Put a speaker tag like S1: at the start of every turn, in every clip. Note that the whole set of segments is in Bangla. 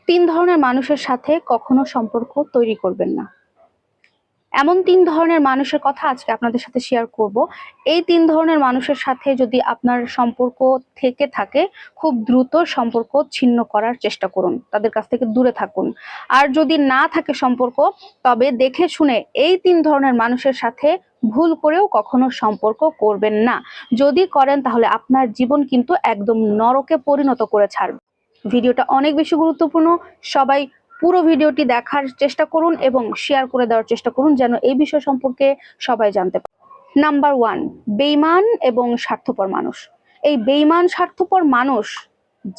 S1: তিন ধরনের মানুষের সাথে কখনো সম্পর্ক তৈরি করবেন না। এমন তিন ধরনের মানুষের কথা আজকে আপনাদের সাথে শেয়ার করব। এই তিন ধরনের মানুষের সাথে যদি আপনার সম্পর্ক থেকে থাকে, খুব দ্রুত সম্পর্ক ছিন্ন করার চেষ্টা করুন, তাদের কাছ থেকে দূরে থাকুন। আর যদি না থাকে সম্পর্ক, তবে দেখে শুনে এই তিন ধরনের মানুষের সাথে ভুল করেও কখনো সম্পর্ক করবেন না। যদি করেন তাহলে আপনার জীবন কিন্তু একদম নরকে পরিণত করে ছাড়বে। ভিডিওটা অনেক বেশি গুরুত্বপূর্ণ, সবাই পুরো ভিডিওটি দেখার চেষ্টা করুন এবং শেয়ার করে দেওয়ার চেষ্টা করুন যেন এই বিষয় সম্পর্কে সবাই জানতে পারে। নাম্বার 1, বেঈমান এবং স্বার্থপর মানুষ। এই বেঈমান স্বার্থপর মানুষ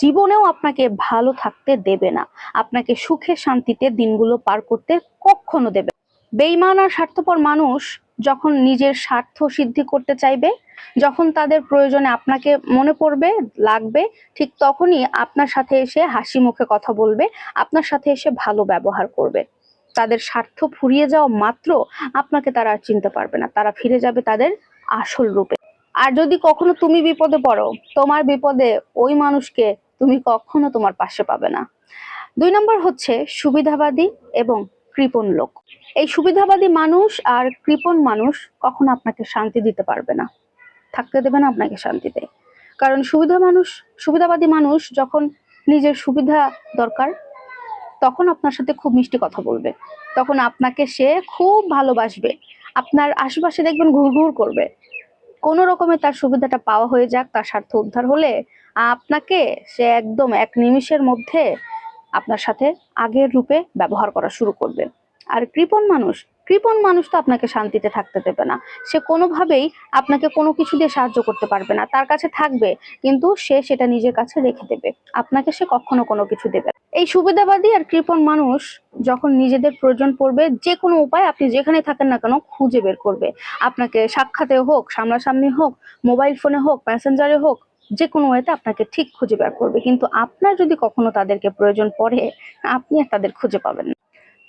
S1: জীবনেও আপনাকে ভালো থাকতে দেবে না, আপনাকে সুখে শান্তিতে দিনগুলো পার করতে কখনো দেবে না। বেঈমান আর স্বার্থপর মানুষ যখন নিজের স্বার্থ সিদ্ধি করতে চাইবে, যখন তাদের প্রয়োজনে আপনাকে মনে পড়বে, লাগবে, ঠিক তখনই আপনার সাথে এসে হাসি মুখে কথা বলবে, আপনার সাথে এসে ভালো ব্যবহার করবে। তাদের স্বার্থ ফুরিয়ে যাওয়া মাত্র আপনাকে তারা আর চিনতে পারবে না, তারা ফিরে যাবে তাদের আসল রূপে। আর যদি কখনো তুমি বিপদে পড়ো, তোমার বিপদে ওই মানুষকে তুমি কখনো তোমার পাশে পাবে না। 2 নম্বর হচ্ছে সুবিধাবাদী এবং কৃপণ লোক। এই সুবিধাবাদী মানুষ আর কৃপণ মানুষ কখনো আপনাকে শান্তি দিতে পারবে না, থাকতে দেবে না আপনাকে শান্তিতে। কারণ সুবিধাবাদী মানুষ যখন নিজের সুবিধা দরকার, তখন আপনার সাথে খুব মিষ্টি কথা বলবে, তখন আপনাকে সে খুব ভালোবাসবে, আপনার আশেপাশে দেখবেন ঘুরঘুর করবে। কোনো রকমে তার সুবিধাটা পাওয়া হয়ে যাক, তার স্বার্থ উদ্ধার হলে আপনাকে সে একদম এক নিমিষের মধ্যে আপনার সাথে আগের রূপে ব্যবহার করা শুরু করবে। আর কৃপণ মানুষ তো আপনাকে শান্তিতে থাকতে দেবে না, সে কোনোভাবেই আপনাকে কোনো কিছু দিয়ে সাহায্য করতে পারবে না। তার কাছে থাকবে কিন্তু সে সেটা নিজের কাছে রেখে দেবে, আপনাকে সে কখনো কোনো কিছু দেবে না। এই সুবিধাবাদী আর কৃপণ মানুষ যখন নিজেদের প্রয়োজন পড়বে, যে কোনো উপায় আপনি যেখানে থাকেন না কেন খুঁজে বের করবে। আপনাকে সাক্ষাতে হোক, সামনাসামনি হোক, মোবাইল ফোনে হোক, প্যাসেঞ্জারে হোক, যে কোনো ওয়েতে আপনাকে ঠিক খুঁজে বের করবে। কিন্তু আপনার যদি কখনো তাদেরকে প্রয়োজন পড়ে, আপনি আর তাদের খুঁজে পাবেন না।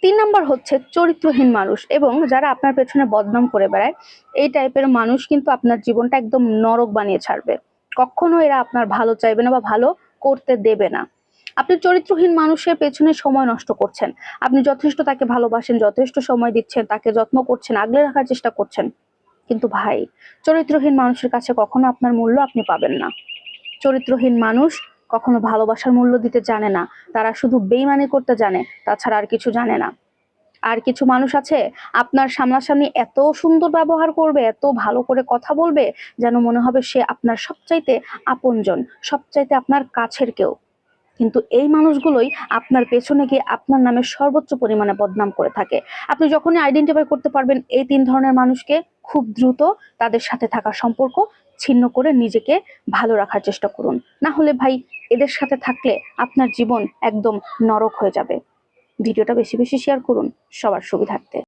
S1: 3 নাম্বার হচ্ছে চরিত্রহীন মানুষ এবং যারা আপনার পেছনে বদনাম করে বেড়ায়। এই টাইপের মানুষ কিন্তু আপনার জীবনটা একদম নরক বানিয়ে ছাড়বে। কখনো এরা আপনার ভালো চাইবে না বা ভালো করতে দেবে না। আপনি চরিত্রহীন মানুষের পেছনে সময় নষ্ট করছেন, আপনি যথেষ্ট তাকে ভালোবাসেন, যথেষ্ট সময় দিচ্ছেন, তাকে যত্ন করছেন, আগলে রাখার চেষ্টা করছেন, কিন্তু ভাই, চরিত্রহীন মানুষের কাছে কখনো আপনার মূল্য আপনি পাবেন না। চরিত্রহীন মানুষ কখনো ভালোবাসার মূল্য দিতে জানে না, তারা শুধু বেইমানি করতে জানে, তাছাড়া আর কিছু জানে না। আর কিছু মানুষ আছে আপনার সামনাসামনি এত সুন্দর ব্যবহার করবে, এত ভালো করে কথা বলবে, যেন মনে হবে সে আপনার সবচাইতে আপনজন, সবচাইতে আপনার কাছের কেউ। কিন্তু এই মানুষগুলোই আপনার পেছনে গিয়ে আপনার নামে সর্বোচ্চ পরিমাণে বদনাম করে থাকে। আপনি যখনই আইডেন্টিফাই করতে পারবেন এই 3 ধরনের মানুষকে, খুব দ্রুত তাদের সাথে থাকা সম্পর্ক ছিন্ন করে নিজেকে ভালো রাখার চেষ্টা করুন। না হলে ভাই, এদের সাথে থাকলে আপনার জীবন একদম নরক হয়ে যাবে। ভিডিওটা বেশি বেশি শেয়ার করুন সবার সুবিধার্থে।